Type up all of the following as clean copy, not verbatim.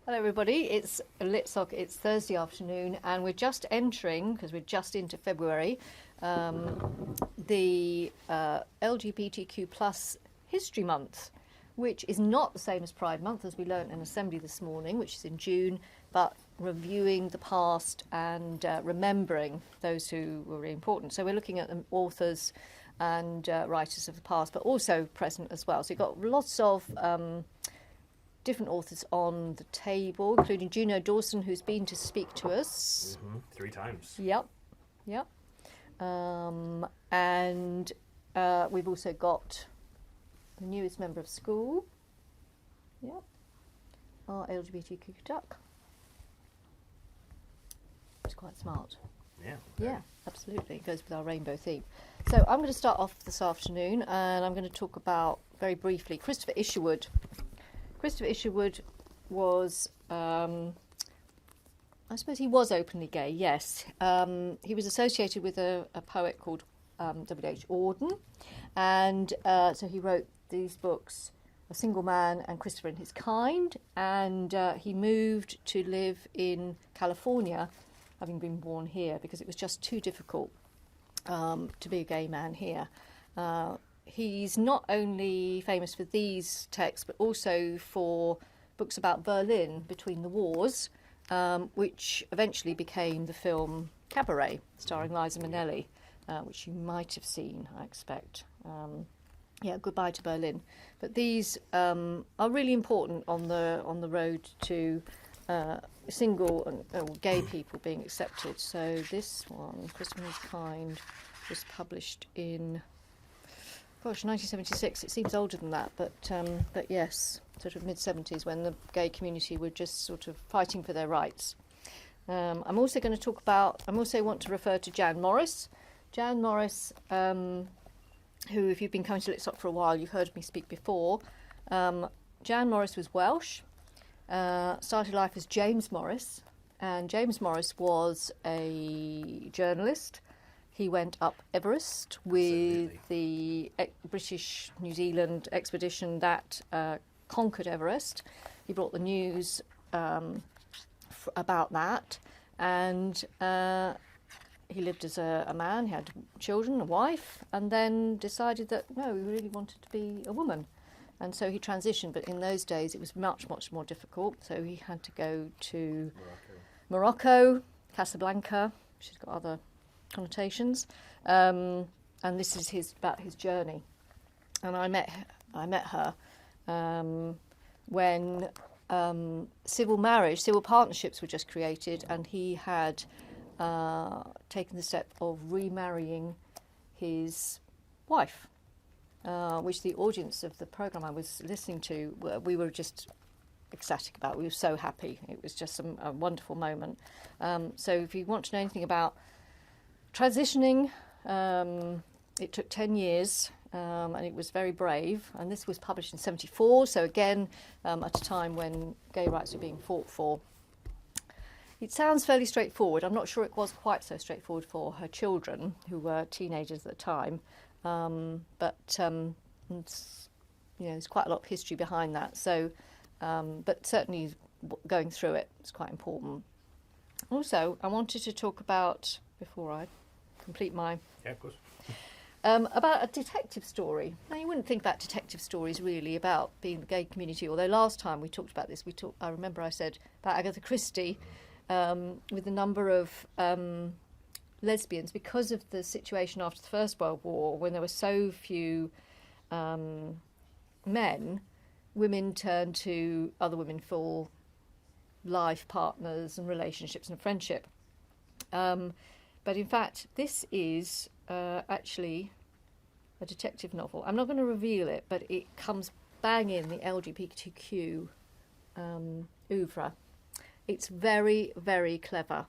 Hello everybody, it's Lit Soc, it's Thursday afternoon and we're just entering, because we're just into February, the LGBTQ plus History Month, which is not the same as Pride Month, as we learnt in Assembly this morning, which is in June, but reviewing the past and remembering those who were really important. So we're looking at the authors and writers of the past, but also present as well. So you've got lots of different authors on the table, including Juno Dawson, who's been to speak to us. 3 times. Yep. And we've also got the newest member of school. Yep. Our LGBTQ duck. It's quite smart. Yeah. Yeah, absolutely. It goes with our rainbow theme. So I'm going to start off this afternoon and I'm going to talk about, very briefly, Christopher Isherwood. Christopher Isherwood was, I suppose he was openly gay, yes. He was associated with a poet called W.H. Auden, and so he wrote these books, A Single Man and Christopher and His Kind, and he moved to live in California, having been born here, because it was just too difficult to be a gay man here. He's not only famous for these texts, but also for books about Berlin between the wars, which eventually became the film Cabaret, starring Liza Minnelli, which you might have seen, I expect. Goodbye to Berlin. But these are really important on the road to single and gay people being accepted. So this one, Christopher and His Kind, was published in 1976. It seems older than that, but yes, sort of mid-70s, when the gay community were just sort of fighting for their rights. I also want to refer to Jan Morris. Jan Morris, who, if you've been coming to Litsoc for a while, you've heard me speak before. Jan Morris was Welsh, started life as James Morris, and James Morris was a journalist. He went up Everest with the British New Zealand expedition that conquered Everest. He brought the news about that, and he lived as a man. He had children, a wife, and then decided that, no, he really wanted to be a woman. And so he transitioned, but in those days it was much, much more difficult. So he had to go to Morocco, Casablanca, which has got other connotations, and this is about his journey. And I met her when civil partnerships were just created, and he had taken the step of remarrying his wife, which the audience of the programme I was listening to, we were just ecstatic about. We were so happy. It was just a wonderful moment. So if you want to know anything about transitioning, it took 10 years, and it was very brave, and this was published in 1974, so again at a time when gay rights were being fought for. It sounds fairly straightforward. I'm not sure it was quite so straightforward for her children, who were teenagers at the time, but there's quite a lot of history behind that, so but certainly going through it is quite important. Also, I wanted to talk about, before I complete my... Yeah, of course. About a detective story. Now, you wouldn't think about detective stories really about being the gay community, although last time we talked about this, I remember I said about Agatha Christie, with the number of lesbians, because of the situation after the First World War, when there were so few men, women turned to other women for life partners and relationships and friendship. But in fact, this is actually a detective novel. I'm not going to reveal it, but it comes bang in the LGBTQ oeuvre. It's very, very clever.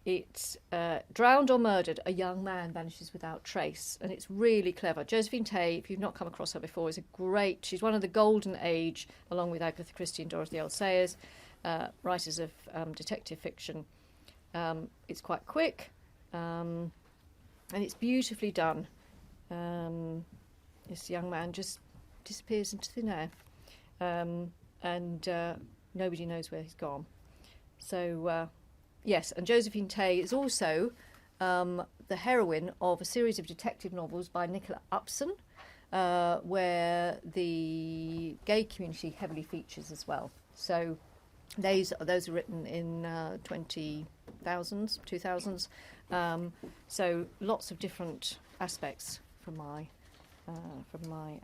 It's Drowned or Murdered, a young man vanishes without trace, and it's really clever. Josephine Tay, if you've not come across her before, is she's one of the golden age, along with Agatha Christie and Dorothy L. Sayers, writers of detective fiction. It's quite quick, and it's beautifully done. This young man just disappears into thin air. and nobody knows where he's gone. So, yes, and Josephine Tay is also the heroine of a series of detective novels by Nicola Upson, where the gay community heavily features as well. So those are written in 2000s. So lots of different aspects from my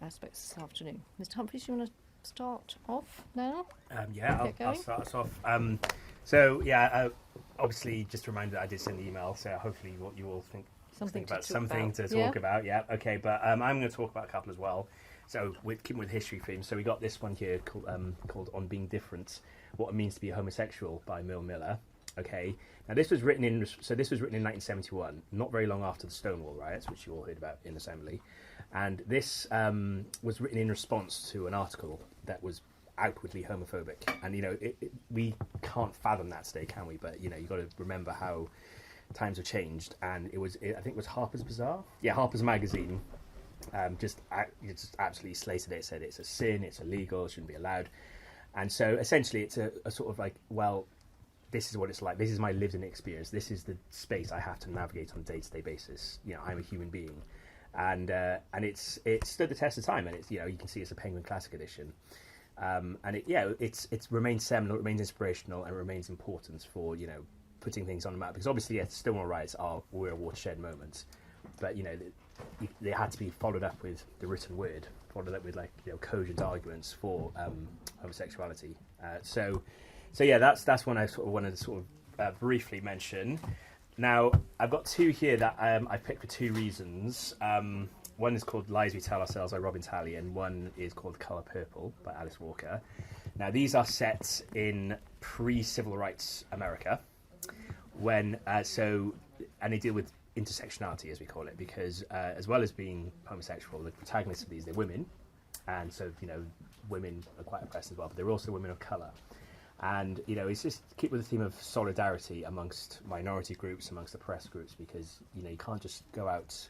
aspects this afternoon. Mr. Humphries, you want to start off now? I'll start us off. Obviously, just a reminder that I did send the email, so hopefully you all think Something about to talk about. Yeah, okay, but I'm going to talk about a couple as well. So, keeping with history theme, so we got this one here called "On Being Different: What It Means to Be Homosexual" by Mill Miller. Okay, now this was written in 1971, not very long after the Stonewall riots, which you all heard about in Assembly, and this was written in response to an article that was outwardly homophobic, and we can't fathom that today, can we? But you've got to remember how times have changed, and I think it was Harper's Bazaar, Harper's Magazine, just absolutely slated it, said it's a sin, it's illegal, it shouldn't be allowed, and so essentially it's a sort of like, well, this is what it's like, this is my lived-in experience, this is the space I have to navigate on a day-to-day basis. I'm a human being, and it stood the test of time, and it's you can see it's a Penguin Classic edition. And it remains seminal, it remains inspirational, and it remains important for putting things on the map. Because obviously, Stonewall riots were a watershed moment, but they had to be followed up with the written word, followed up with cogent arguments for homosexuality. So that's one I sort of wanted to briefly mention. Now I've got two here that I picked for two reasons. One is called Lies We Tell Ourselves by Robin Talley, and one is called Colour Purple by Alice Walker. Now, these are set in pre-civil rights America, and they deal with intersectionality, as we call it, because as well as being homosexual, the protagonists of these, they're women, and so, women are quite oppressed as well, but they're also women of colour. And, it's just keep with the theme of solidarity amongst minority groups, amongst oppressed groups, because, you can't just go out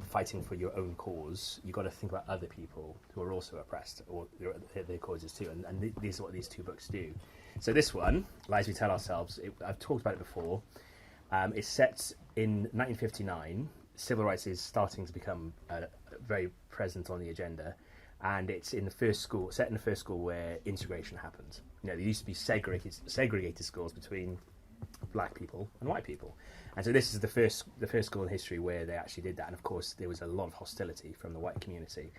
fighting for your own cause. You've got to think about other people who are also oppressed, or their causes too, and these are what these two books do. So this one, Lies We Tell Ourselves, I've talked about it before. It's set in 1959. Civil rights is starting to become very present on the agenda, and it's set in the first school where integration happened. There used to be segregated schools between black people and white people, and so this is the first school in history where they actually did that. And of course there was a lot of hostility from the white community.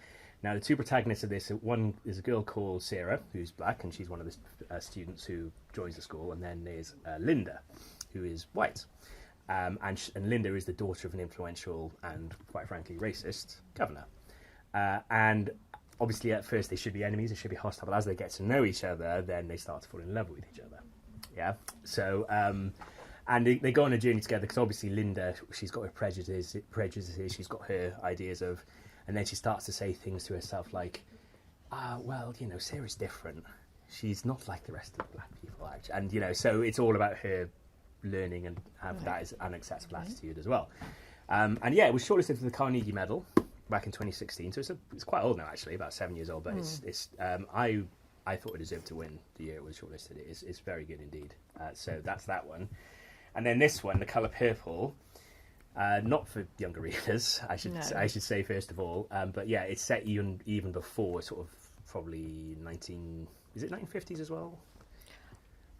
Now the two protagonists of this, one is a girl called Sarah, who's black, and she's one of the students who joins the school, and then there's Linda, who is white, and Linda is the daughter of an influential and quite frankly racist governor, and obviously at first they should be enemies, they should be hostile, but as they get to know each other, then they start to fall in love with each other. Yeah, so and they go on a journey together, because obviously Linda, she's got her prejudices, she's got her ideas of, and then she starts to say things to herself like, well, Sarah's different, she's not like the rest of the black people, actually. And so it's all about her learning and have that as an acceptable attitude as well. And it was shortlisted for the Carnegie Medal back in 2016, so it's quite old now, actually, about 7 years old, but I thought it deserved to win the year it was shortlisted. It's very good indeed. So that's that one. And then this one, The Colour Purple, not for younger readers, I should say first of all. But it's set even before sort of probably 1950s as well?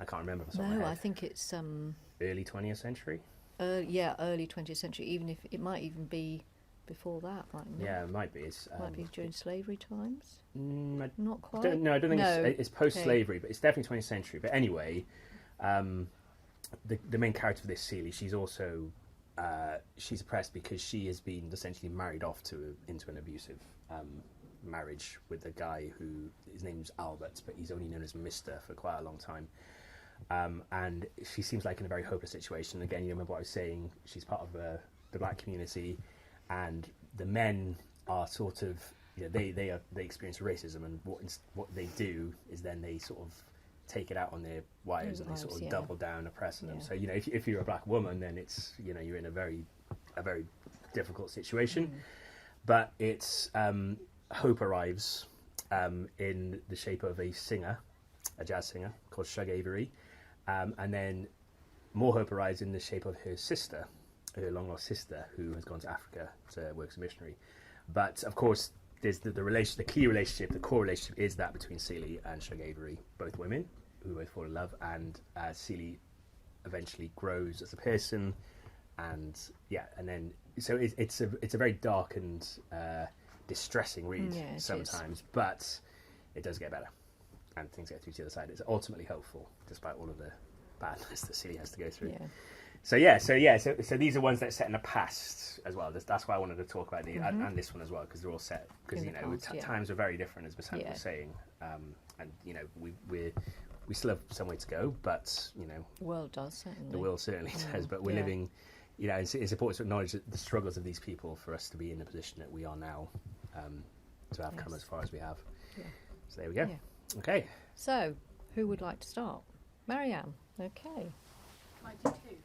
I can't remember. No, I think it's early 20th century. Early 20th century. Even if it might even be before that, mightn't it? Yeah, it might be. Might be during slavery times. Not quite. I don't think it's post-slavery, but it's definitely 20th century. But anyway, the main character of this, Celie, she's also she's oppressed because she has been essentially married off into an abusive marriage with a guy who, his name's Albert, but he's only known as Mister for quite a long time. And she seems like in a very hopeless situation. Again, you remember what I was saying, she's part of the black community, and the men are sort of, they experience racism, and what they do is then they sort of take it out on their wives, and they sort of double down oppressing them. So if you're a black woman, then it's you're in a very difficult situation. But it's hope arrives, in the shape of a singer, a jazz singer called Shug Avery, and then more hope arrives in the shape of her sister, her long lost sister, who has gone to Africa to work as a missionary. But of course, there's the key relationship, the core relationship is that between Celie and Shug Avery, both women who both fall in love, and Celie eventually grows as a person, and then so it's a very dark and distressing read sometimes, but it does get better, and things get through to the other side. It's ultimately hopeful, despite all of the badness that Celie has to go through. So these are ones that are set in the past as well. That's why I wanted to talk about these and this one as well, because they're all set because times are very different, as Bassam was saying, and we still have some way to go, but the world does certainly. The world certainly does, but we're living. It's important to acknowledge the struggles of these people for us to be in the position that we are now, to have come as far as we have. So there we go. Okay. So who would like to start? Marianne. Okay. I do too.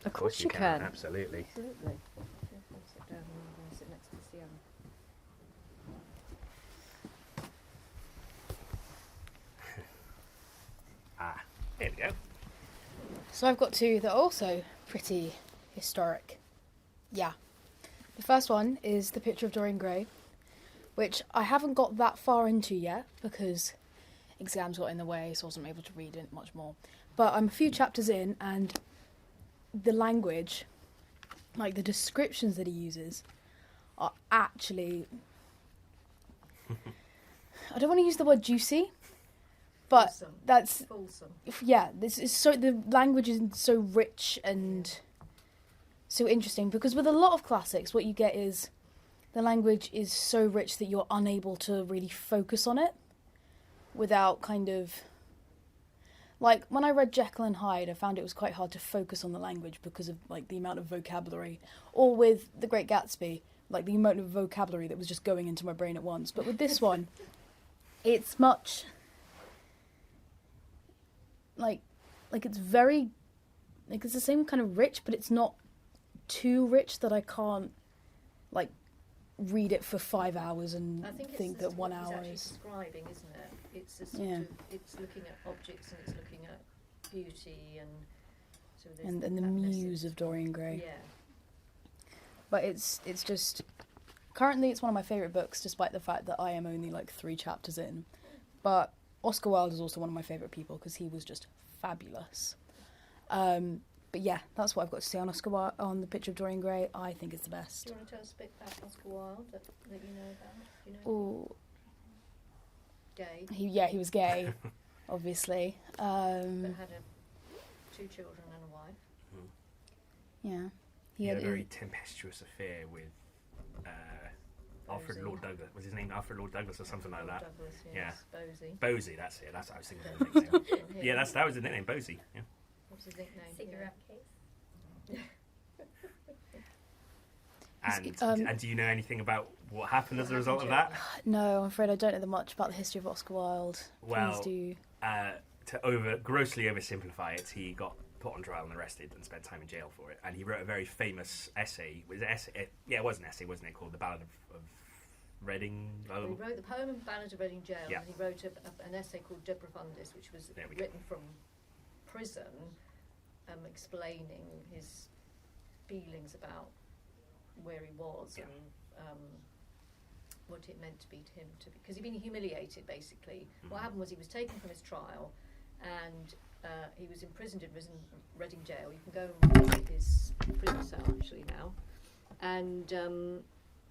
Of course you can. Absolutely. Absolutely. I'll sit down and I'm going to sit next to Sienna. There we go. So I've got two that are also pretty historic. Yeah. The first one is The Picture of Dorian Gray, which I haven't got that far into yet because exams got in the way, so I wasn't able to read it much more. But I'm a few chapters in, and the language, like the descriptions that he uses, are actually... I don't want to use the word juicy, but Fulsome. that's... Fulsome. Yeah, this is so... The language is so rich and so interesting, because with a lot of classics, what you get is the language is so rich that you're unable to really focus on it without kind of... Like, when I read Jekyll and Hyde, I found it was quite hard to focus on the language because of, like, the amount of vocabulary. Or with The Great Gatsby, like, the amount of vocabulary that was just going into my brain at once. But with this one, it's much... Like, it's very... Like, it's the same kind of rich, but it's not too rich that I can't, like, read it for 5 hours and think that 1 hour is... describing, isn't it? It's a sort of, it's looking at objects and it's looking at beauty and so and the muse of Dorian Gray. Yeah. But it's just currently it's one of my favourite books, despite the fact that I am only like 3 chapters in. But Oscar Wilde is also one of my favourite people because he was just fabulous. But yeah, that's what I've got to say on Oscar Wilde, on The Picture of Dorian Gray. I think it's the best. Do you want to tell us a bit about Oscar Wilde that you know about? Do you know? Oh, Gay. He was gay, obviously. But had 2 children and a wife. Yeah. He had a very tempestuous affair with Alfred Lord Douglas. Was his name Alfred Lord Douglas or something like that? Douglas, yes. Bosie. Bosie, that's it. That's what I was thinking of the nickname. Yeah, that was the nickname, Bosie. Yeah. What's his nickname? Cigarette case. And do you know anything about what happened as a result of that? No, I'm afraid I don't know that much about the history of Oscar Wilde. Well, Please do. To grossly oversimplify it, he got put on trial and arrested and spent time in jail for it. And he wrote a very famous essay. Was it essay? Yeah, it was an essay, wasn't it? Called The Ballad of Reading. Well, he wrote the poem of Ballad of Reading Jail, yeah. and he wrote an essay called De Profundis, which was written from prison, explaining his feelings about where he was and what it meant to be to him, because he'd been humiliated basically. What happened was he was taken from his trial and he was imprisoned in Reading Jail. You can go and visit his prison cell actually now, and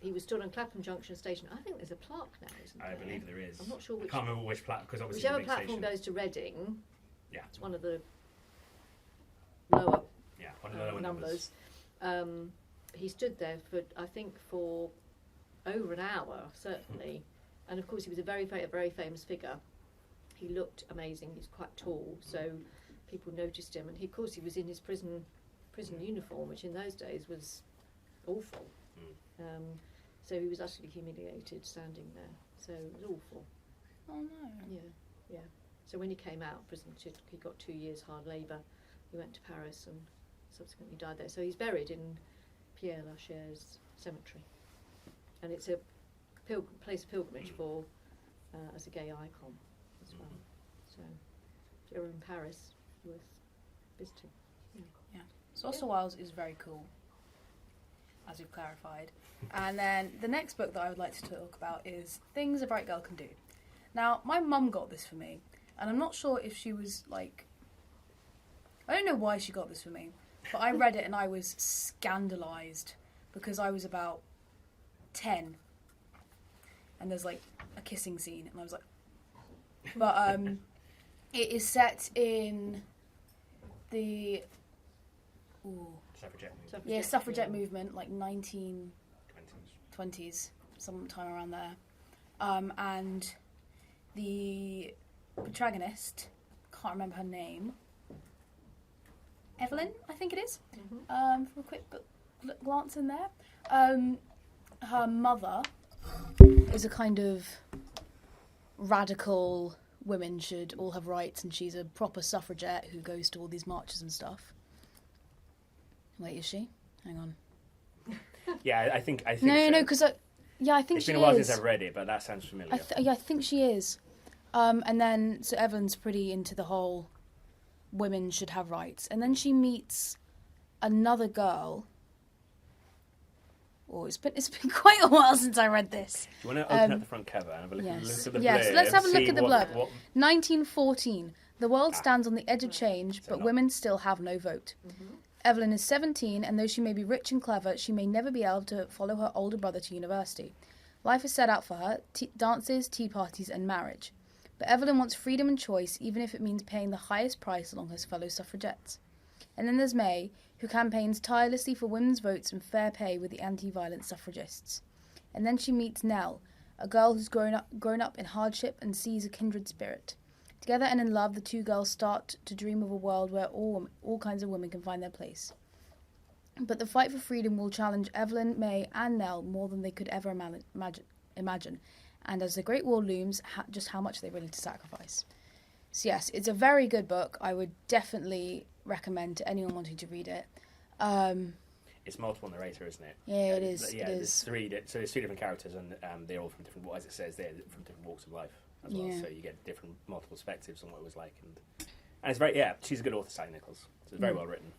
he was stood on Clapham Junction Station. I think there's a plaque now, isn't there? I believe there is. I'm not sure which. I can't remember which plaque, because obviously whichever the big platform station. goes to Reading. Yeah. It's one of the lower one of the lower numbers. He stood there for over an hour, certainly. And of course, he was a very famous figure. He looked amazing. He's quite tall, so people noticed him. And of course, he was in his prison uniform, which in those days was awful. So he was utterly humiliated standing there. So it was awful. Oh no. Yeah. So when he came out of prison, he got 2 years hard labour. He went to Paris and subsequently died there. So he's buried in Père Lachaise cemetery, and it's a place of pilgrimage for as a gay icon as well. So if you're in Paris, worth visiting. So Oscar Wilde is very cool, as we've clarified. And then the next book that I would like to talk about is Things a Bright Girl Can Do. Now, my mum got this for me, and I'm not sure if she was like... I don't know why she got this for me, but I read it and I was scandalised because I was about 10 and there's like a kissing scene and I was like... But it is set in the... Suffragette movement, like 1920s, sometime around there. And the protagonist, can't remember her name, Evelyn, I think it is, from a quick glance in there. Her mother is a kind of radical, women should all have rights, and she's a proper suffragette who goes to all these marches and stuff. Wait, is she? Hang on. Yeah, I think No, so. no, because I think it's she is. been a while since I've read it, but that sounds familiar. I think she is. And then, so Evelyn's pretty into the whole women should have rights. And then she meets another girl. Oh, it's been quite a while since I read this. Do you want to open up the front cover and have a look, Yes. look at the blurb? Yes, let's have a look see at the what- blurb. what- 1914. The world stands on the edge of change, So but not- women still have no vote. Evelyn is 17, and though she may be rich and clever, she may never be able to follow her older brother to university. Life is set out for her, dances, tea parties, and marriage. But Evelyn wants freedom and choice, even if it means paying the highest price along her fellow suffragettes. And then there's May, who campaigns tirelessly for women's votes and fair pay with the anti-violence suffragists. And then she meets Nell, a girl who's grown up in hardship and sees a kindred spirit. Together and in love, the two girls start to dream of a world where all kinds of women can find their place. But the fight for freedom will challenge Evelyn, May, and Nell more than they could ever imagine. And as the Great War looms, just how much they're willing to sacrifice. So yes, it's a very good book. I would definitely recommend to anyone wanting to read it. It's multiple narrator, isn't it? Yeah, it is. Yeah, it there's is. so there's 3 different characters, and they're all from different, as it says, they're from different walks of life as well. Yeah. So you get different, multiple perspectives on what it was like, and it's very, she's a good author, Sally Nichols. So it's very well written.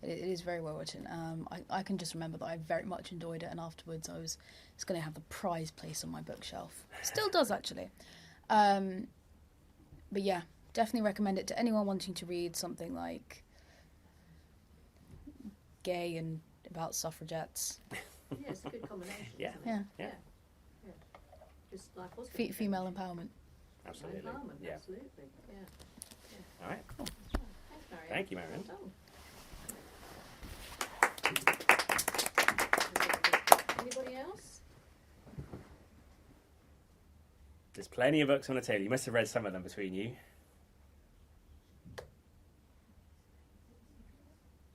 It is very well written. I can just remember that I very much enjoyed it, and afterwards I was just going to have the prize place on my bookshelf. Still does, actually. But yeah, definitely recommend it to anyone wanting to read something like gay and about suffragettes. Yeah, it's a good combination. Yeah. Isn't it? Yeah. Yeah. Just life was Female empowerment. Absolutely. Empowerment, Yeah. absolutely. Yeah. All right. Thanks, Marion. Thank you, Marion. Well done. Anybody else? There's plenty of books on the table. You must have read some of them between you.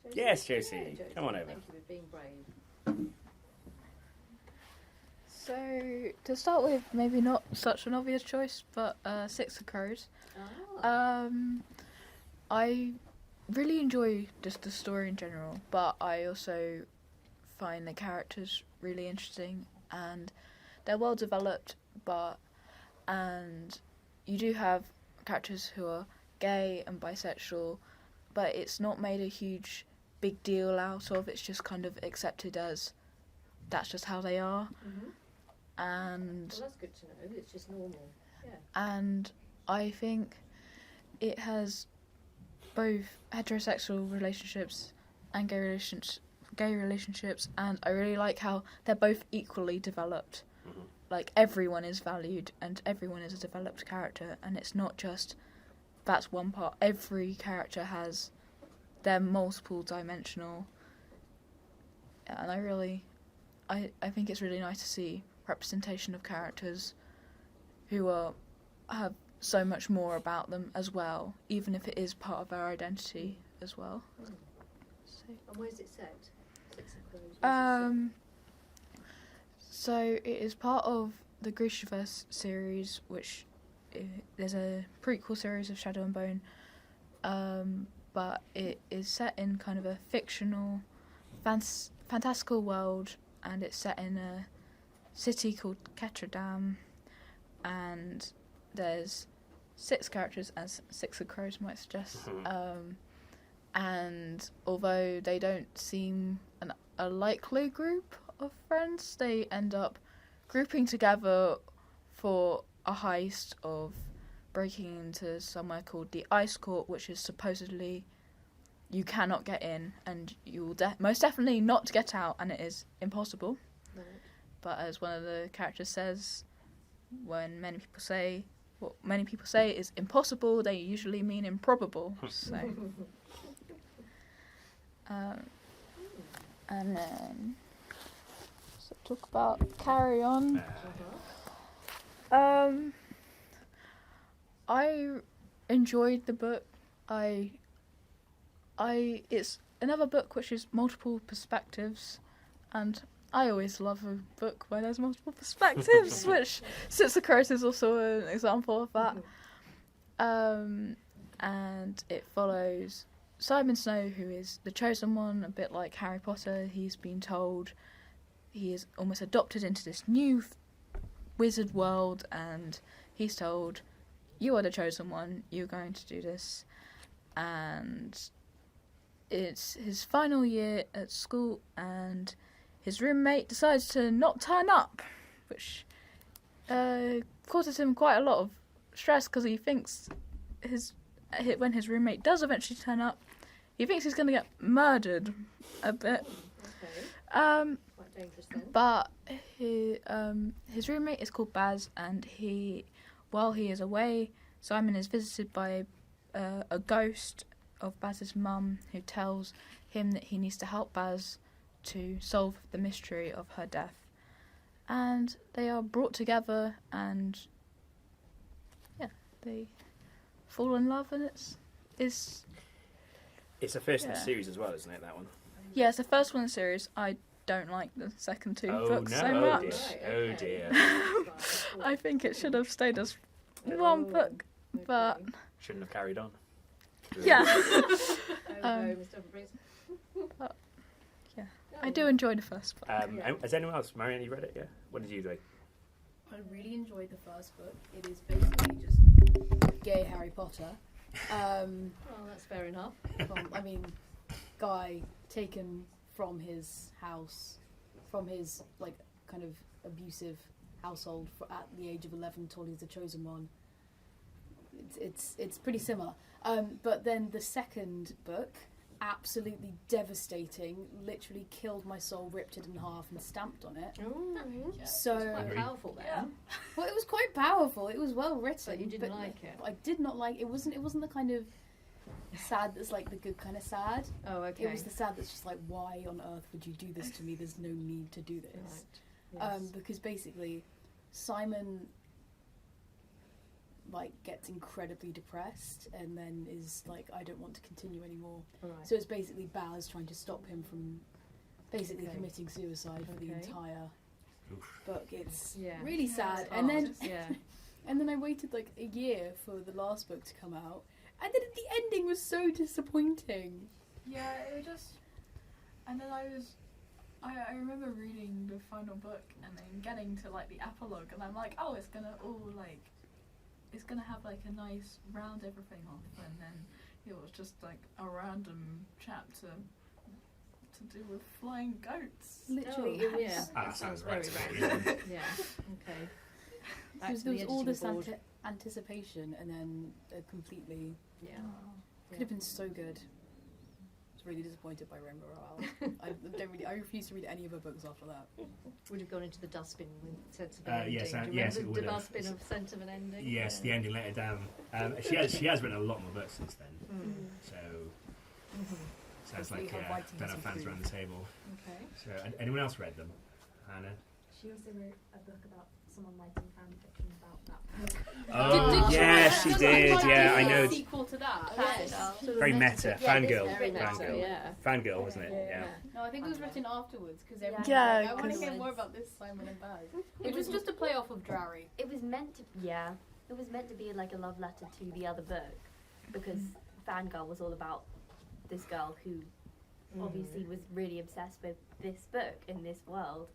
Josie? Yes, Josie. Yeah, Josie. Come on over. Thank you for being brave. So, to start with, maybe not such an obvious choice, but Six of Crows. Ah. I really enjoy just the story in general, but I also find the characters really interesting, and they're well developed, and you do have characters who are gay and bisexual, but it's not made a huge big deal out of. It's just kind of accepted as that's just how they are. Mhm. And Well, that's good to know. It's just normal. Yeah. and I think it has both heterosexual relationships and gay relationships, and I really like how they're both equally developed. Like, everyone is valued and everyone is a developed character, and it's not just that's one part. Every character has their multiple dimensional, and I think it's really nice to see representation of characters who have so much more about them as well, even if it is part of our identity as well. So, And where's it set? Six of Crows. Where's it so it is part of the Grishaverse series, which there's a prequel series of Shadow and Bone, but it is set in kind of a fictional, fantastical world, and it's set in a city called Ketterdam, and there's 6 characters, as Six of Crows might suggest. And although they don't seem a likely group of friends, they end up grouping together for a heist of breaking into somewhere called the Ice Court, which is supposedly you cannot get in, and you will most definitely not get out, and it is impossible. Right. But as one of the characters says, when many people say what many people say is impossible, they usually mean improbable. So, and then talk about Carry On. I enjoyed the book. It's another book which is multiple perspectives, and I always love a book where there's multiple perspectives, which Six of Crows is also an example of that. And it follows Simon Snow, who is the chosen one, a bit like Harry Potter. He's been told he is almost adopted into this new wizard world, and he's told, you are the chosen one, you're going to do this. And it's his final year at school, and his roommate decides to not turn up, which causes him quite a lot of stress, because he thinks when his roommate does eventually turn up, he thinks he's going to get murdered a bit. Okay. Quite dangerous then. But his roommate is called Baz, and while he is away, Simon is visited by a ghost of Baz's mum, who tells him that he needs to help Baz to solve the mystery of her death. And they are brought together, and they fall in love, and it's It's a first in the series as well, isn't it, that one? yeah, it's the first one in the series. I don't like the second 2 books so Oh, much. dear. Oh dear. I think it should have stayed as one book, but Shouldn't have carried on. yeah. Mr. Breeze. I do enjoy the first book. Has anyone else? Marianne, you read it? Yeah. What did you do? I really enjoyed the first book. It is basically just gay Harry Potter. Well, that's fair enough. Guy taken from his house, from his kind of abusive household at the age of 11, told he's the chosen one. It's pretty similar. But then the second book, absolutely devastating, literally killed my soul, ripped it in half and stamped on it. Ooh. So It's quite powerful then. yeah. Well, it was quite powerful. It was well written. But you didn't like it. I did not like it. It wasn't the kind of sad that's like the good kind of sad. Oh, okay. It was the sad that's just like, why on earth would you do this to me? There's no need to do this. Right. Yes. Because basically Simon gets incredibly depressed and then is like, I don't want to continue anymore. Right. So it's basically Baz trying to stop him from basically committing suicide for the entire book. It's really sad. And then and then I waited a year for the last book to come out, and then the ending was so disappointing. Yeah, it was just, and then I remember reading the final book and then getting to the epilogue, and I'm like, oh, it's gonna have a nice round everything off, and then it was just a random chapter to do with flying goats. Literally, Oh, it was. yeah. That sounds right. very random. Yeah. Okay. Back to There the was all editing this board. anticipation, and then completely Yeah. could have been so good. I was really disappointed by Rainbow Royale. I refused to read any of her books after that. Would have gone into the dustbin with sense of an ending. Yes, Do you yes, remember it would the have. dustbin of sense of an ending? Yes, the ending let her down. She has written a lot more books since then. So sounds like Hopefully her writing don't has have fans around improved. the table. Okay. So anyone else read them? Hannah? She also wrote a book about someone writing fan fiction about that. Oh, yes, she did. Yeah, I know. Sequel to that. Very meta. Fangirl. Very meta, Fangirl. yeah. Fangirl, wasn't it? Yeah. No, I think it was written afterwards because Yeah. everyone Yeah, was like, I want to 'cause- hear more about this Simon and Baz. It was just a play off of Drowry. It was meant to, it was meant to be a love letter to the other book, because Fangirl was all about this girl who obviously was really obsessed with this book in this world.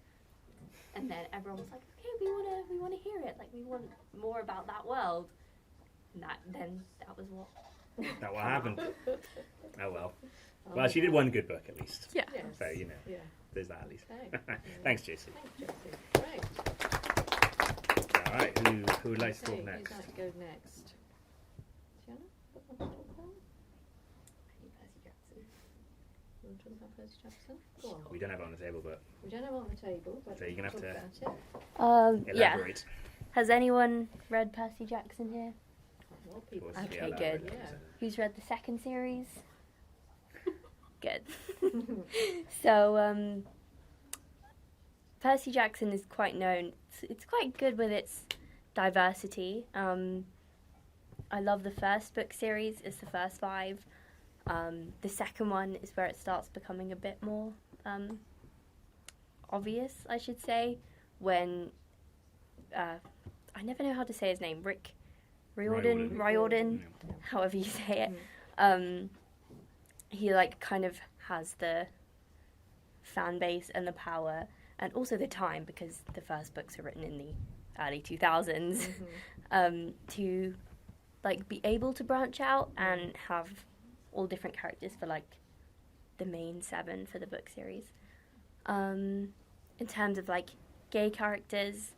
And then everyone was like, okay, we wanna hear it. Like, we want more about that world. And that was what. That what happened. Oh well. Well, she did one good book at least. Yeah. Yes. So, you know, Yeah. there's that at least. Okay. Thanks, JC. Thanks, Jessie. Great. All right, who would like to talk Okay, next? who'd like to go next? Tiana? What want to talk about? Percy Jackson. You want to talk about Percy Jackson? Go on. We don't have it on the table, but We don't have it on the table, but So you're gonna talk have about it. Yeah. elaborate. Has anyone read Percy Jackson here? More people. Of course, Okay, yeah, elaborate, good. Yeah. Who's read the second series? Good. So, Percy Jackson is quite known. It's quite good with its diversity. I love the first book series. It's the first 5. The second one is where it starts becoming a bit more obvious, I should say, when I never know how to say his name. Riordan, Yeah. however you say it. He like kind of has the fan base and the power, and also the time, because the first books are written in the early 2000s, to like be able to branch out and have all different characters for like the main 7 for the book series. In terms of like gay characters,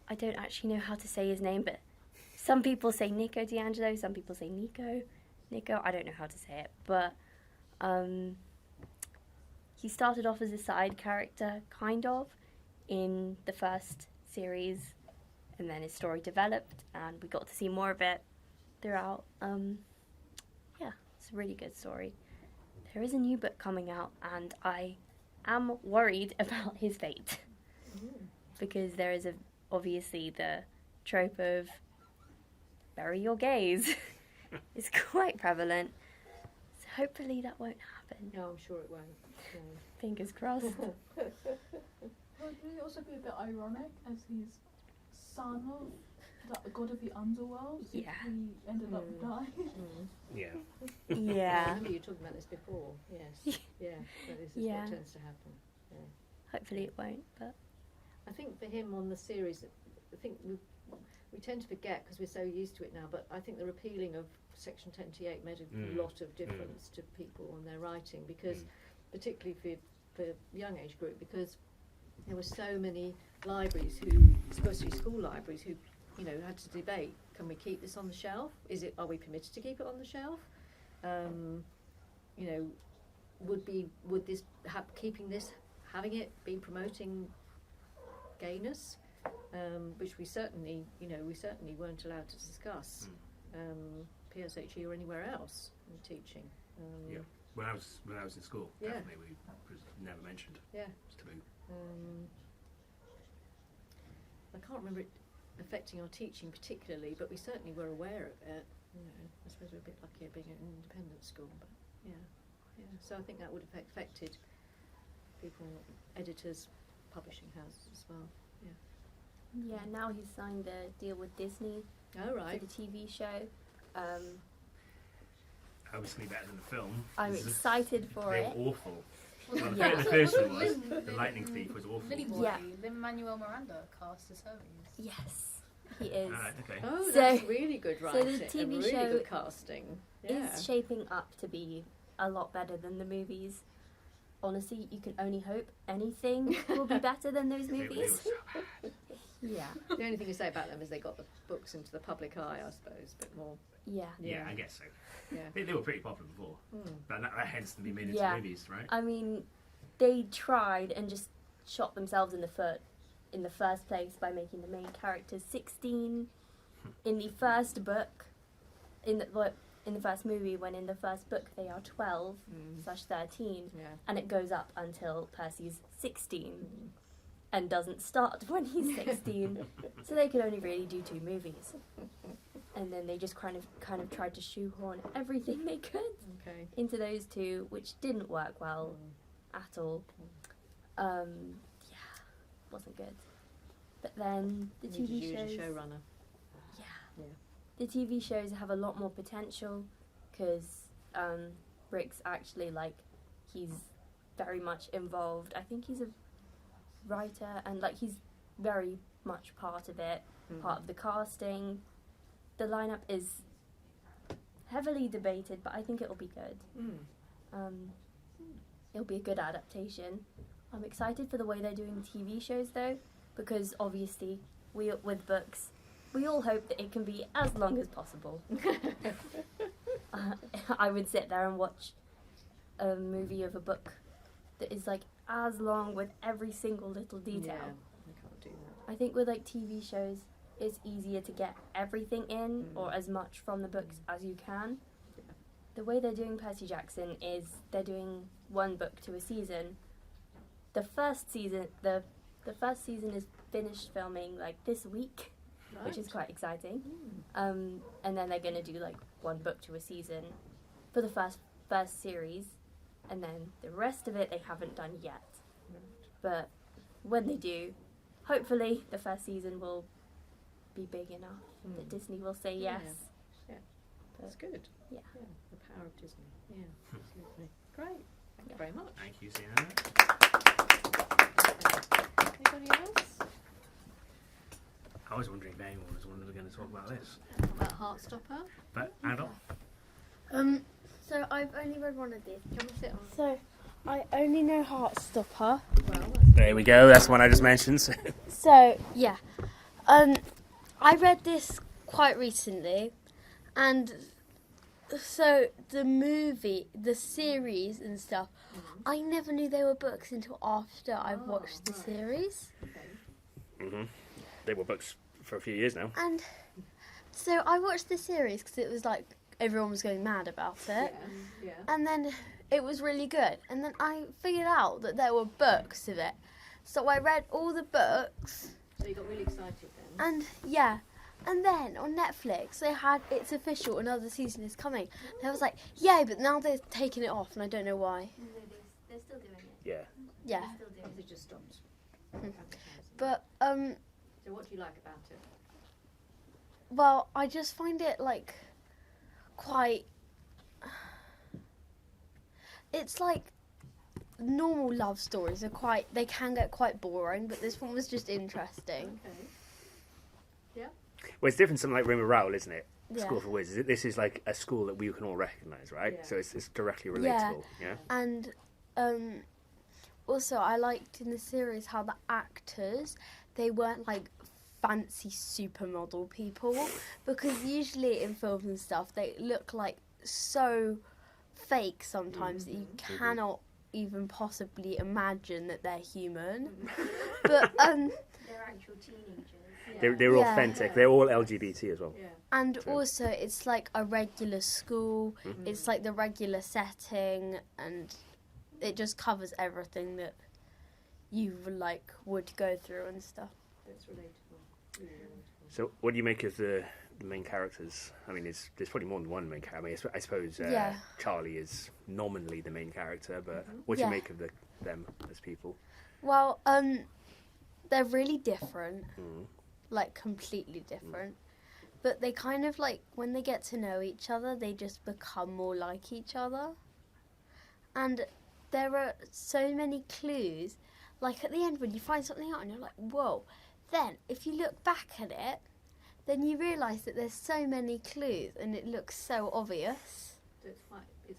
I don't actually know how to say his name, but some people say Nico D'Angelo, some people say Nico, I don't know how to say it, but he started off as a side character, kind of, in the first series, and then his story developed, and we got to see more of it throughout. Yeah, it's a really good story. There is a new book coming out, and I am worried about his fate, because there is obviously the trope of bury your gays is quite prevalent. So hopefully that won't happen. No, I'm sure it won't. No. Fingers crossed. Would it also be a bit ironic as he's son of the god of the underworld? if Yeah. He ended up dying. Yeah. I Yeah. remember you talking about this before. Yes. Yeah. So this is Yeah. what tends to happen. Hopefully it won't, but I think for him on the series, I think we tend to forget because we're so used to it now, but I think the repealing of Section 1028 made a lot of difference to people on their writing, because particularly for young age group, because there were so many libraries especially school libraries, who had to debate, can we keep this on the shelf? Are we permitted to keep it on the shelf? Would this having it be promoting gayness, which we certainly weren't allowed to discuss, PSHE or anywhere else in teaching. Yeah. When I was in school, Yeah. definitely we was never mentioned. Yeah. It's taboo. I can't remember it affecting our teaching particularly, but we certainly were aware of it. I suppose we're a bit lucky at being an independent school, but yeah. So I think that would have affected people, editors, publishing houses as well. yeah, now he's signed a deal with Disney Oh right. for the TV show. Obviously better than the film. I'm excited for They it. were awful. Wasn't Well, the, Yeah. the first one was. The Lightning Thief was awful. Lily Boy, Yeah. Lin-Manuel Miranda cast as Hermes. Yes, he is. Alright, okay. Oh, So- that's really good so writing. the TV and really show good casting. Yeah. Is shaping up to be a lot better than the movies. Honestly, you can only hope anything will be better than those They were movies. so bad. Yeah. The only thing to say about them is they got the books into the public eye, I suppose, a bit more. Yeah. Yeah, I guess so. Yeah. They were pretty popular before, but that hence to be made into Yeah. movies, right? I mean, they tried and just shot themselves in the foot in the first place by making the main characters 16 in the first book. In the first movie, when in the first book they are 12/13, Yeah. and it goes up until Percy's 16 and doesn't start when he's 16. So they could only really do 2 movies. And then they just kind of tried to shoehorn everything they could Okay. into those 2, which didn't work well at all. Yeah, wasn't good. But then the Needed TV you as a shows, showrunner. yeah, the TV shows have a lot more potential because Rick's actually he's very much involved. I think he's writer, and like he's very much part of it, part of the casting. The lineup is heavily debated, but I think it'll be good. It'll be a good adaptation. I'm excited for the way they're doing TV shows though, because obviously with books, we all hope that it can be as long as possible. I would sit there and watch a movie of a book that is like as long with every single little detail. Yeah, I can't do that. I think with like TV shows, it's easier to get everything in or as much from the books as you can. Yeah. The way they're doing Percy Jackson is they're doing one book to a season. The first season is finished filming like this week, which is quite exciting. And then they're going to do like one book to a season for the first series, and then the rest of it they haven't done yet. But when they do, hopefully the first season will be big enough that Disney will say yes. Yeah. That's good. Yeah. The power of Disney. Yeah, absolutely. Great. Thank you very much. Thank you, Sienna. Anybody else? I was wondering if anyone was going to talk about this. About Heartstopper? But Adol? So I've only read one of these. Do you want to sit on? So I only know Heartstopper. Well, There we go. That's the one I just mentioned. So yeah, I read this quite recently, and so the movie, the series and stuff, I never knew they were books until after I watched the series. They were books for a few years now. And so I watched the series because it was like everyone was going mad about it, yeah. and then it was really good. And then I figured out that there were books of it, so I read all the books. So you got really excited then? And yeah, and then on Netflix they had It's Official, another season is coming. And I was like, yay, but now they're taking it off and I don't know why. They're still doing it. Yeah. Yeah. They're still doing It just stopped. But So what do you like about it? well, I just find it like quite, it's like normal love stories are they can get quite boring, but this one was just interesting. Okay. Well, it's different from like Rimmer Rowell, isn't it? Yeah. School for Wizards. This is like a school that we can all recognise, right? Yeah. So it's directly Yeah. relatable. Yeah. And also I liked in the series how the actors, they weren't like fancy supermodel people, because usually in films and stuff they look like so fake sometimes that you cannot even possibly imagine that they're human. But They're actual teenagers. They're Yeah. authentic. They're all LGBT as well. Yeah. and True. also it's like a regular school, it's like the regular setting, and it just covers everything that you like would go through and stuff. That's relatable. Really relatable. So what do you make of the main characters? I mean, there's probably more than one main character. I mean, I suppose Yeah. Charlie is nominally the main character, but what do Yeah. you make of them as people? Well, they're really different, Mm. like completely different. But they kind of like, when they get to know each other, they just become more like each other. And there are so many clues. Like at the end when you find something out and you're like, whoa. Then if you look back at it, then you realise that there's so many clues and it looks so obvious. So it's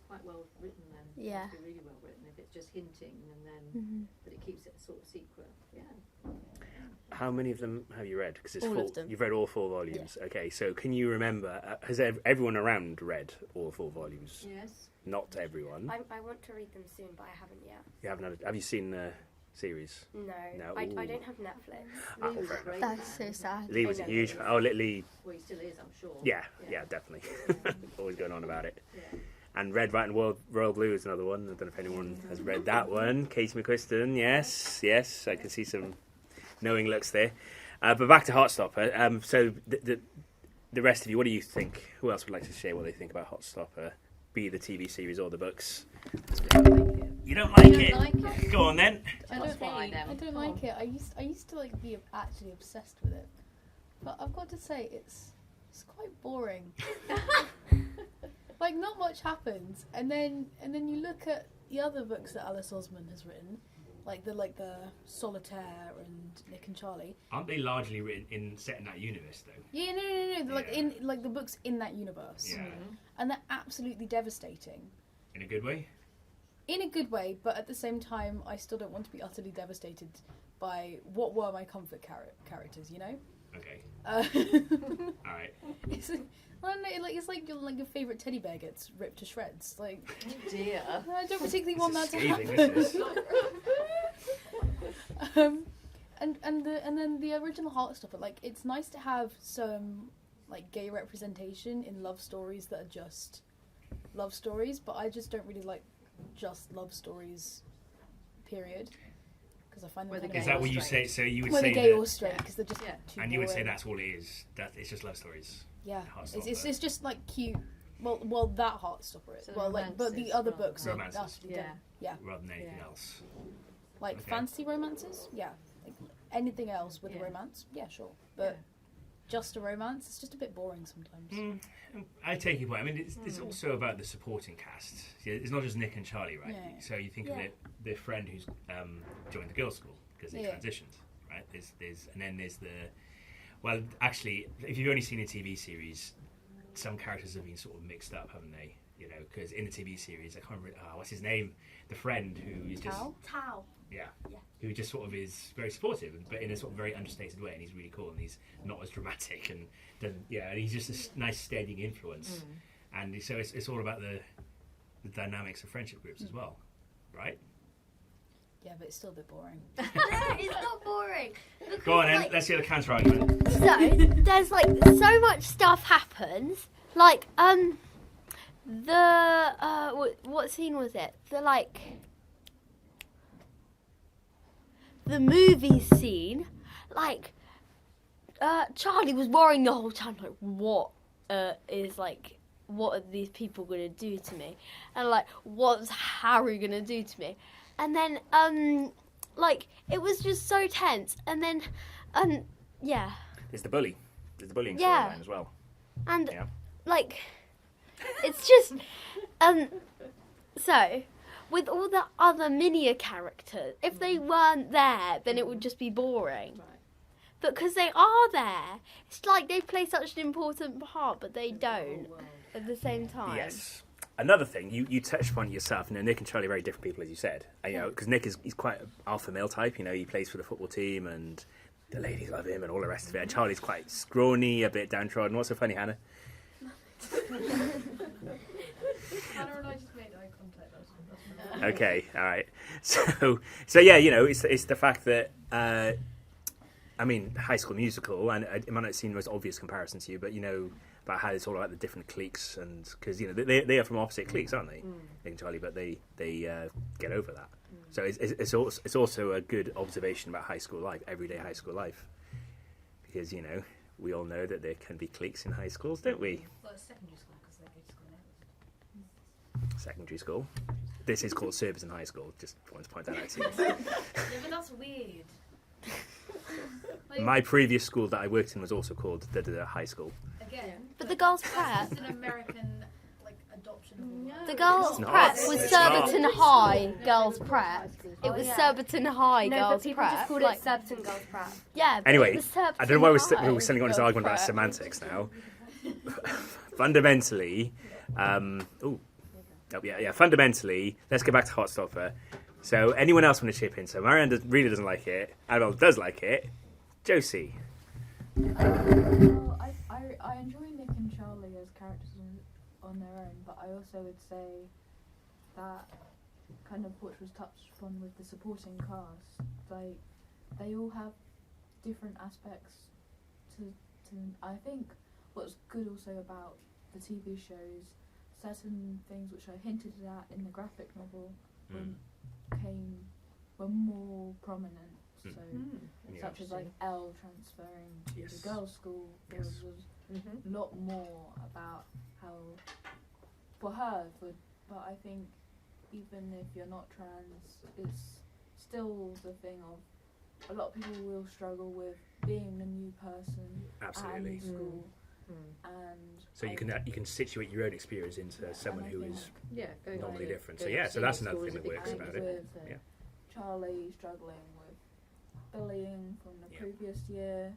quite well written then. Yeah. It's really well written. If it's just hinting and then, but it keeps it sort of secret. Yeah. How many of them have you read? Because it's All four. of them. You've read all 4 volumes. Okay, so can you remember? Has everyone around read all 4 volumes? Yes. Not everyone. I want to read them soon, but I haven't yet. You haven't. Have you seen the series? No, No. I Ooh. don't have Netflix. Ah, Lee was fair a great That's fan. so sad. Lee was a I know huge he fan. is. Oh, Lee. Well, he still is, I'm sure. Yeah, definitely. Always going on about it. Yeah. And Red, White and Royal Blue is another one. I don't know if anyone has read that one. Katie McQuiston, yes. I can see some knowing looks there. But back to Heartstopper. So the rest of you, what do you think? Who else would like to share what they think about Heartstopper? Be the TV series or the books? I don't like it. You don't like I don't it? like it. Go on then. Tell us why then. I don't Come like on. it. I used to like be actually obsessed with it, but I've got to say it's quite boring. Like not much happens, and then you look at the other books that Alice Osman has written, like the Solitaire and Nick and Charlie. Aren't they largely written set in that universe though? Yeah, no. They're like Yeah. in like the books in that universe, Yeah. and they're absolutely devastating. In a good way. In a good way, but at the same time, I still don't want to be utterly devastated by what were my comfort characters, you know? Okay. Uh, All right. it's, well, no, it's like your favourite teddy bear gets ripped to shreds. Like, Oh dear. I don't particularly want that to Scathing, happen. this is. And then the original Heartstopper, like, it's nice to have some like gay representation in love stories that are just love stories, but I just don't really like just love stories, period, because I find them Whether kind gay Is of that what you say? So you would whether say gay that, or straight, because they're just too and you would say boring. that's all it is. That it's just love stories. Yeah, Heartstopper. it's just like cute. Well, that Heartstopper is. So Well, like, but the romances other rather books than- are Romances. actually Yeah. done. Yeah, Rather than anything Yeah. else. like Okay. fantasy romances. Yeah, like anything else with a Yeah. romance. Yeah, sure, but just a romance, it's just a bit boring sometimes. I take your point. I mean, it's also about the supporting cast. Yeah, it's not just Nick and Charlie, right? Yeah. So you think of the friend who's joined the girls' school because they Yeah. transitioned, right? And then there's the. Well, actually, if you've only seen a TV series, some characters have been sort of mixed up, haven't they? You know, because in the TV series, I can't remember what's his name, the friend who is just Tao. who just sort of is very supportive, but in a sort of very understated way, and he's really cool, and he's not as dramatic, and and he's just a nice steadying influence, and so it's all about the dynamics of friendship groups as well, right? Yeah, but it's still a bit boring. No, it's not boring. Because, Go on, then, like, let's hear the counter argument. so there's like so much stuff happens. Like what scene was it? The movie scene. Like Charlie was worrying the whole time. Like what are these people gonna do to me? And like what's Harry gonna do to me? And then like it was just so tense. And then yeah. There's the bully. There's the bullying Yeah. storyline as well. And Yeah. like it's just so with all the other Minia characters, if they weren't there then it would just be boring. Right. But because they are there, it's like they play such an important part, but they don't at the same time. Yes. Another thing, you touched upon it yourself. You know, Nick and Charlie are very different people, as you said. You know, because Nick he's quite an alpha male type. You know, he plays for the football team, and the ladies love him, and all the rest of it. And Charlie's quite scrawny, a bit downtrodden. What's so funny, Hannah? Hannah and I just made eye contact. That's Okay, all right. So yeah, you know, it's the fact that I mean, High School Musical, and it might not seem the most obvious comparison to you, but you know about how it's all about the different cliques, and because you know they are from opposite cliques, aren't they? Nick and Charlie, but they get over that. So it's also a good observation about high school life, everyday high school life, because you know we all know that there can be cliques in high schools, don't we? Well, it's secondary school because they go to school now. Secondary school. This is called Surbiton High School. Just want to point that out to you. Yeah, but that's weird. Like, My previous school that I worked in was also called the high school. again, But the girls' prep, it's an American like adoption. the girls' It's not. prep was It's Surbiton not. High girls' prep. It was yeah. Surbiton High No, girls' but people prep. just called like, it Surbiton Girls Prep. yeah. But Anyway, it was Surbiton I don't know why High we're selling on this girls' argument about prep. semantics now. Fundamentally, fundamentally, let's get back to Heartstopper. So, anyone else want to chip in? So, Marianne really doesn't like it. Annabelle does like it. Josie. Well, I enjoy Nick and Charlie as characters on their own, but I also would say that kind of which was touched upon with the supporting cast, like they all have different aspects to I think what's good also about the TV shows, certain things which are hinted at in the graphic novel were more prominent. So Yeah. such as like Elle transferring to Yes. the girls' school, there Yes. was a lot more about how for her. But I think even if you're not trans, it's still the thing of a lot of people will struggle with being a new person Absolutely. at school, and So you can situate your own experience into someone I who think is Yeah, going normally to different. go So to yeah, so senior that's another school thing is that a big works thing. about with it. the, Yeah. Charlie struggling with bullying from the previous year,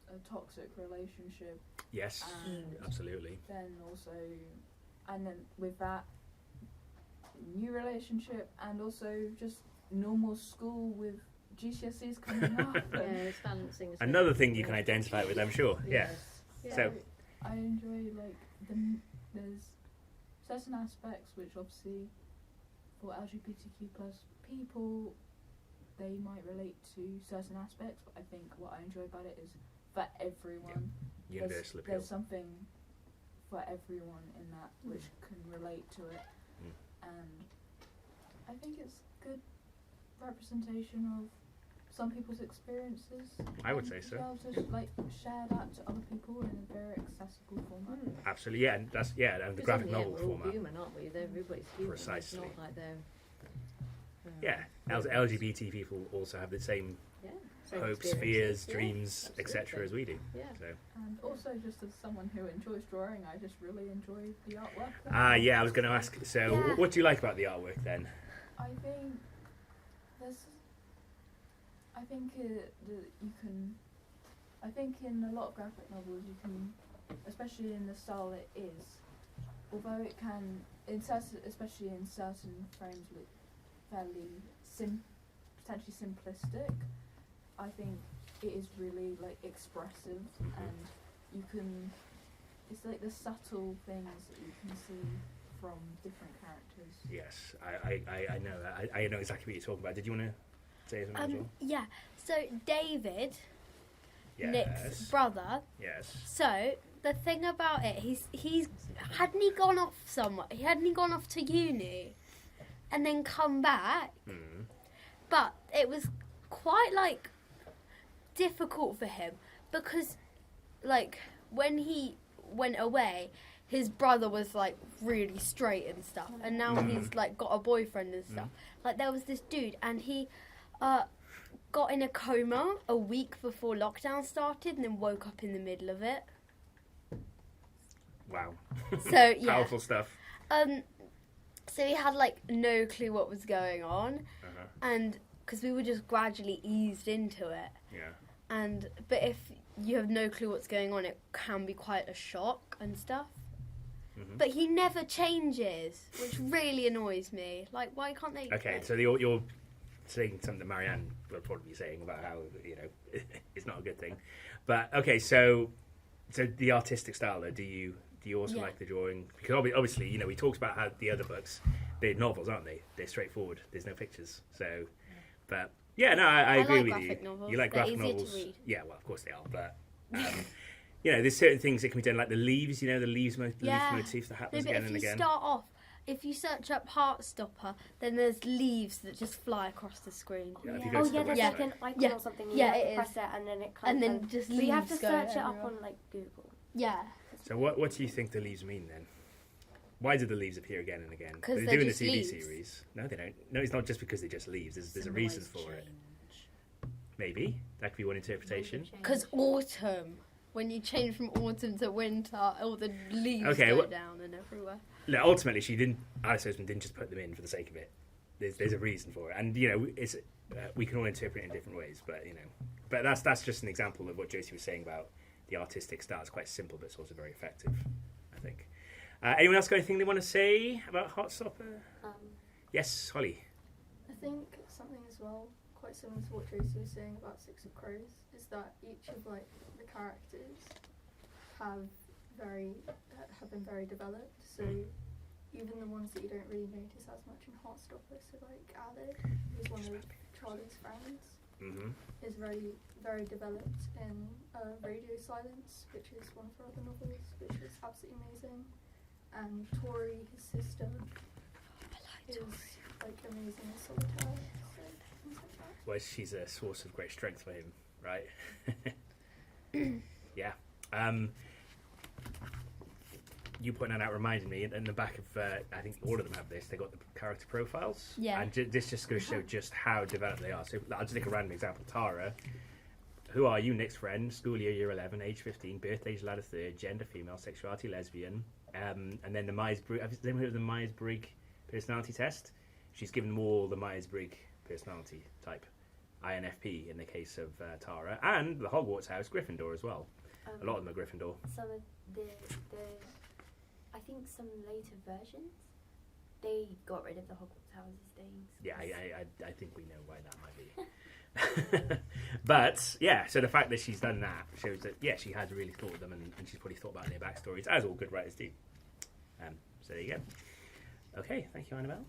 a toxic relationship. Yes, absolutely. Then also, and then with that, new relationship, and also just normal school with GCSEs coming up. It's balancing. Another thing you can identify with, I'm sure. Yes. Yeah. So I enjoy like there's certain aspects which obviously for LGBTQ plus people they might relate to certain aspects, but I think what I enjoy about it is for everyone. Universal appeal. There's something for everyone in that which can relate to it, and I think it's good representation of some people's experiences. I would say so. Be able to like share that to other people in a very accessible format. Absolutely, and that's and the graphic novel we're all format. human, aren't we? Everybody's human. Precisely. It's not like they're. LGBT people also have the same hopes, fears, dreams, etc. as we do. Yeah. So. And also, just as someone who enjoys drawing, I just really enjoy the artwork. I was going to ask. So, what do you like about the artwork then? I think there's. I think you can. I think in a lot of graphic novels you can, especially in the style it is, although it can, especially in certain frames, look fairly potentially simplistic. I think it is really like expressive, and you can. It's like the subtle things that you can see from different characters. Yes, I know that. I know exactly what you're talking about. Did you want to say something as well? Yeah. So David, Yes. Nick's brother. Yes. So the thing about it, he's hadn't he gone off somewhere? Hadn't he gone off to uni, and then come back? But it was quite like difficult for him because, like, when he went away, his brother was like really straight and stuff, and now he's like got a boyfriend and stuff. Like there was this dude, and he got in a coma a week before lockdown started, and then woke up in the middle of it. Wow. So yeah, Powerful stuff. So he had like no clue what was going on, and because we were just gradually eased into it. Yeah. But if you have no clue what's going on, it can be quite a shock and stuff. But he never changes, which really annoys me. Like, why can't they? Okay, so you're saying something that Marianne will probably be saying about how it's not a good thing. But okay, so the artistic style, though, do you also like the drawing? Because obviously, we talked about how the other books, they're novels, aren't they? They're straightforward. There's no pictures. So, but yeah, no, I agree like with you. novels. You like They're graphic easier novels? to read. Yeah, well, of course they are. But there's certain things that can be done, like the leaves. The leaf motif that happens again and again. If you start off, if you search up Heartstopper, then there's leaves that just fly across the screen. Yeah, if you go to the there's website. like an icon or something. You have to press it, and then it kind and of. then just So you have to leaves go search it up everywhere. on like Google. Yeah. So what do you think the leaves mean then? Why do the leaves appear again and again? 'Cause They're they're doing the just TV leaves. series. No, they don't. No, it's not just because they're just leaves. There's a reason for it. Maybe that could be one interpretation. Because autumn, when you change from autumn to winter, all the leaves Okay, go down and everywhere. No, ultimately, Alice Oseman didn't just put them in for the sake of it. There's a reason for it, and it's we can all interpret it in different ways. But that's just an example of what Josie was saying about the artistic style. It's quite simple, but it's also very effective, I think. Anyone else got anything they want to say about Heartstopper? Yes, Holly. I think something as well, quite similar to what Tracy was saying about Six of Crows, is that each of like the characters have been very developed. So even the ones that you don't really notice as much in Heartstopper, so like Alec, who's one of Charlie's friends, is very, very developed in Radio Silence, which is one of her other novels, which is absolutely amazing. And Tori, his sister, is like amazing in Solitaire. So things like that. Well, she's a source of great strength for him, right? Yeah. You putting that out reminded me, in the back of, I think all of them have this, they got the character profiles. Yeah. And this just goes to show just how developed they are. So I'll just take a random example. Tara, who are you? Nick's friend, school year 11, age 15, birthday July 3rd, gender female, sexuality lesbian. And then the Myers-Briggs, have you ever heard of the Myers-Briggs personality test? she's given more the Myers-Briggs personality type, INFP in the case of Tara, and the Hogwarts house, Gryffindor as well. A lot of them are Gryffindor. Some of the I think some later versions, they got rid of the Hogwarts houses things. Yeah, I think we know why that might be. But, yeah, so the fact that she's done that shows that, yeah, she has really thought of them, and she's probably thought about their backstories, as all good writers do. So there you go. Okay, thank you, Annabelle.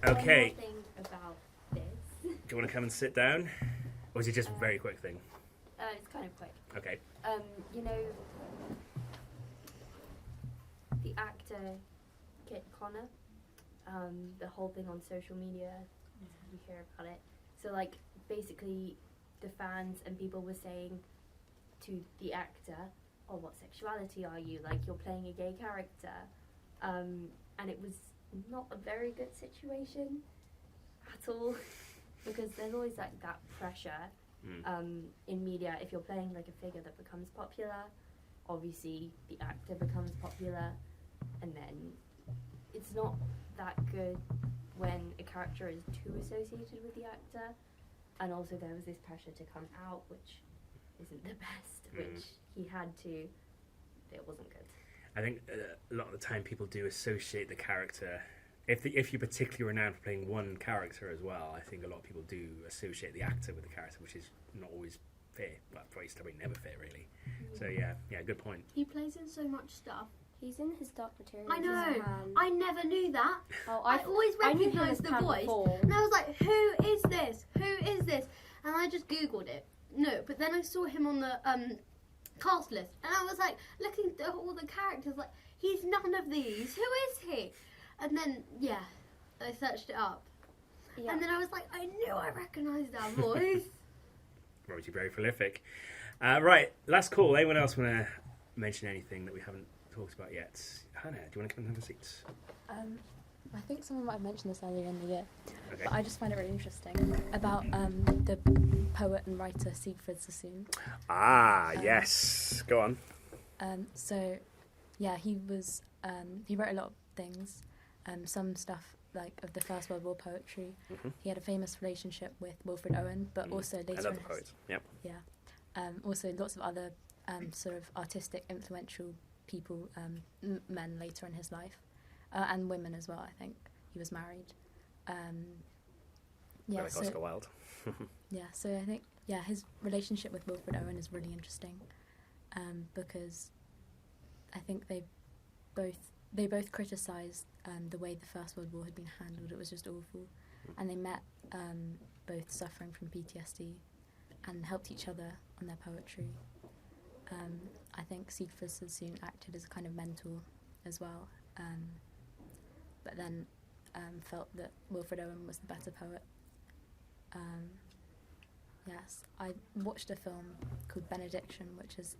Okay. One more thing about this. Do you want to come and sit down? Or is it just a very quick thing? It's kind of quick. Okay. You know, the actor Kit Connor, the whole thing on social media, you hear about it. So, like, basically, the fans and people were saying to the actor, "Oh, what sexuality are you? Like, you're playing a gay character," and it was not a very good situation at all, because there's always like that pressure in media. If you're playing like a figure that becomes popular, obviously the actor becomes popular, and then it's not that good when a character is too associated with the actor. And also there was this pressure to come out, which isn't the best, which he had to. It wasn't good. I think a lot of the time people do associate the character. If you're particularly renowned for playing one character as well, I think a lot of people do associate the actor with the character, which is not always fair. Well, probably never fair, really. So yeah, good point. He plays in so much stuff. He's in his Dark Materials. I know. as well. I never knew that. Oh, I always I knew him recognised as the Pam voice, before. and I was like, "Who is this? Who is this?" And I just googled it. No, but then I saw him on the cast list, and I was like, looking at all the characters, like, he's none of these. Who is he? And then I searched it up, and then I was like, I knew I recognised that voice. Obviously very prolific. Right, last call. Anyone else want to mention anything that we haven't talked about yet? Hannah, do you want to come and have a seat? I think someone might have mentioned this earlier in the year, Okay. but I just find it really interesting about the poet and writer Siegfried Sassoon. Yes. Go on. So, yeah, he was he wrote a lot of things, some stuff like of the First World War poetry. Mm-hmm. He had a famous relationship with Wilfred Owen, but also later Another in his, poet. Yep. also lots of other sort of artistic, influential people, men later in his life, and women as well. I think he was married. Like Oscar Wilde. So I think his relationship with Wilfred Owen is really interesting, because I think they both criticised the way the First World War had been handled. It was just awful, and they met both suffering from PTSD and helped each other on their poetry. I think Siegfried Sassoon acted as a kind of mentor as well, but then felt that Wilfred Owen was the better poet. I watched a film called Benediction, which is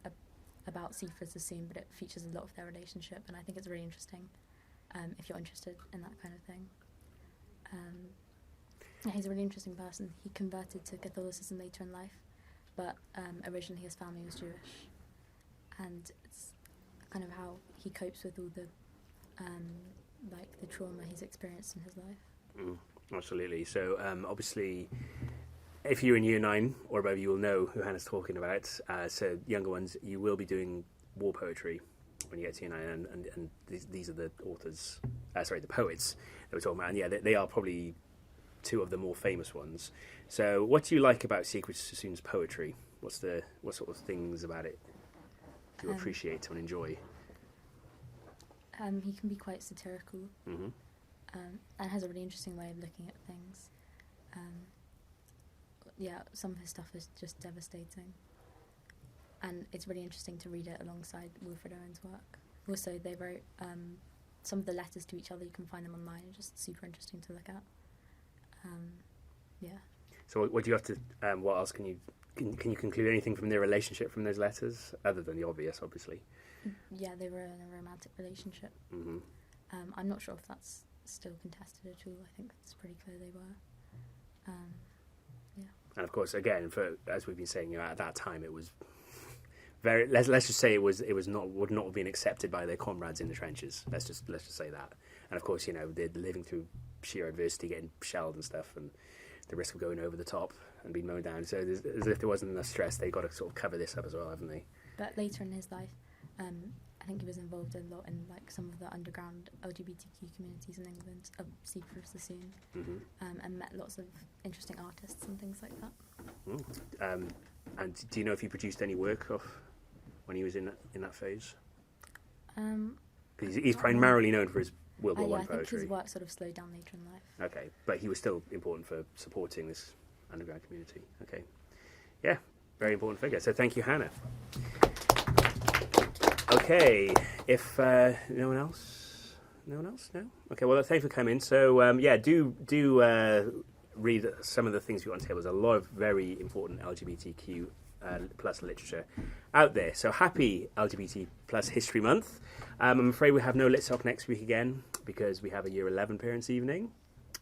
about Siegfried Sassoon, but it features a lot of their relationship, and I think it's really interesting if you're interested in that kind of thing. He's a really interesting person. He converted to Catholicism later in life, but originally his family was Jewish, and it's kind of how he copes with all the the trauma he's experienced in his life. Absolutely. So obviously, if you're in Year 9 or above, you will know who Hannah's talking about. So younger ones, you will be doing war poetry when you get to Year 9, and these are the authors, the poets that we're talking about. And they are probably two of the more famous ones. So what do you like about Siegfried Sassoon's poetry? What sort of things about it do you appreciate and enjoy? He can be quite satirical, and has a really interesting way of looking at things. Some of his stuff is just devastating, and it's really interesting to read it alongside Wilfred Owen's work. Also, they wrote some of the letters to each other. You can find them online. It's just super interesting to look at. So what do you have to? What else can you conclude anything from their relationship from those letters, other than the obvious, obviously? Yeah, they were in a romantic relationship. Mm-hmm. I'm not sure if that's still contested at all. I think it's pretty clear they were. And of course, again, as we've been saying, at that time it was let's just say it would not have been accepted by their comrades in the trenches. Let's just say that. And of course, they're living through sheer adversity, getting shelled and stuff, and the risk of going over the top and being mown down. So as if there wasn't enough stress, they've got to sort of cover this up as well, haven't they? But later in his life, I think he was involved a lot in like some of the underground LGBTQ communities in England, Secret of the Soon, and met lots of interesting artists and things like that. And do you know if he produced any work when he was in that phase? He's primarily known for his World War I poetry. I think his work sort of slowed down later in life. Okay, but he was still important for supporting this underground community. Okay, yeah, very important figure. So thank you, Hannah. Okay, if no one else, no. Okay, well, thanks for coming. So do read some of the things we got on the table. There's a lot of very important LGBTQ plus literature out there. So happy LGBT plus History Month. I'm afraid we have no Lit Soc next week again because we have a Year 11 Parents' Evening.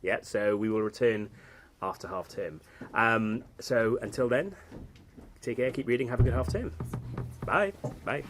Yeah, so we will return after half term. So until then, take care, keep reading, have a good half term. Bye. Bye.